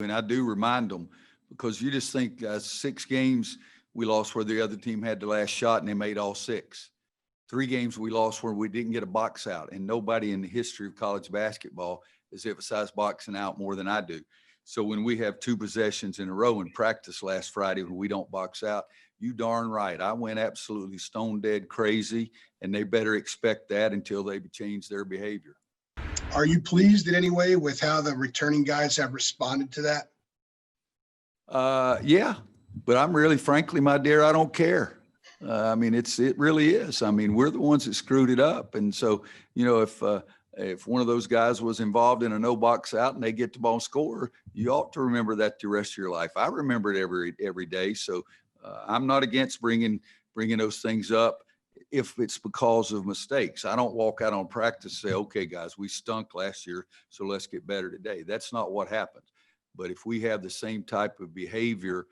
And I do remind them, because you just think 6 games we lost where the other team had the last shot and they made all 6. 3 games we lost where we didn't get a box out, and nobody in the history of college basketball has emphasized boxing out more than I do. So when we have 2 possessions in a row in practice last Friday when we don't box out, you darn right, I went absolutely stone dead crazy, and they better expect that until they change their behavior. Are you pleased in any way with how the returning guys have responded to that? Yeah, but I'm really, frankly, my dear, I don't care. I mean, it really is. I mean, we're the ones that screwed it up. And so, if one of those guys was involved in a no box out and they get the ball and score, you ought to remember that the rest of your life. I remember it every day. So I'm not against bringing those things up if it's because of mistakes. I don't walk out on practice and say, okay, guys, we stunk last year, so let's get better today. That's not what happened. But if we have the same type of behavior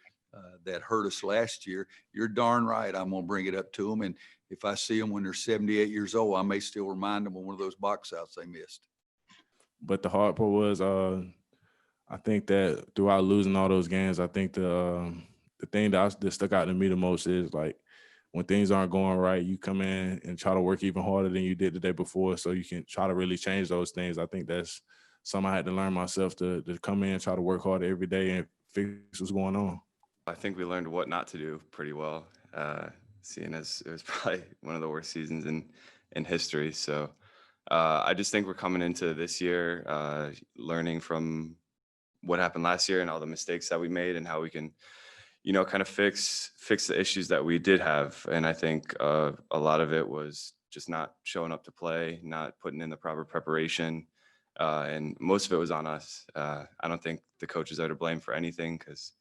that hurt us last year, you're darn right, I'm going to bring it up to them. And if I see them when they're 78 years old, I may still remind them of one of those box outs they missed. But the hard part was, I think that throughout losing all those games, I think the thing that stuck out to me the most is, like, when things aren't going right, you come in and try to work even harder than you did the day before, so you can try to really change those things. I think that's something I had to learn myself, to come in, try to work harder every day and fix what's going on. I think we learned what not to do pretty well, seeing as it was probably one of the worst seasons in history. So I just think we're coming into this year learning from what happened last year and all the mistakes that we made, and how we can, kind of fix the issues that we did have. And I think a lot of it was just not showing up to play, not putting in the proper preparation. And most of it was on us. I don't think the coaches are to blame for anything, because,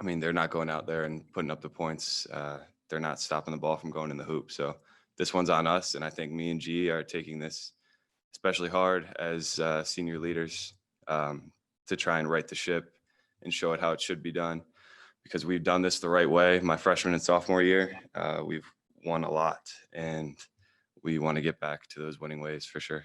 I mean, they're not going out there and putting up the points. They're not stopping the ball from going in the hoop. So this one's on us. And I think me and G are taking this especially hard as senior leaders to try and right the ship and show it how it should be done, because we've done this the right way. My freshman and sophomore year, we've won a lot, and we want to get back to those winning ways for sure.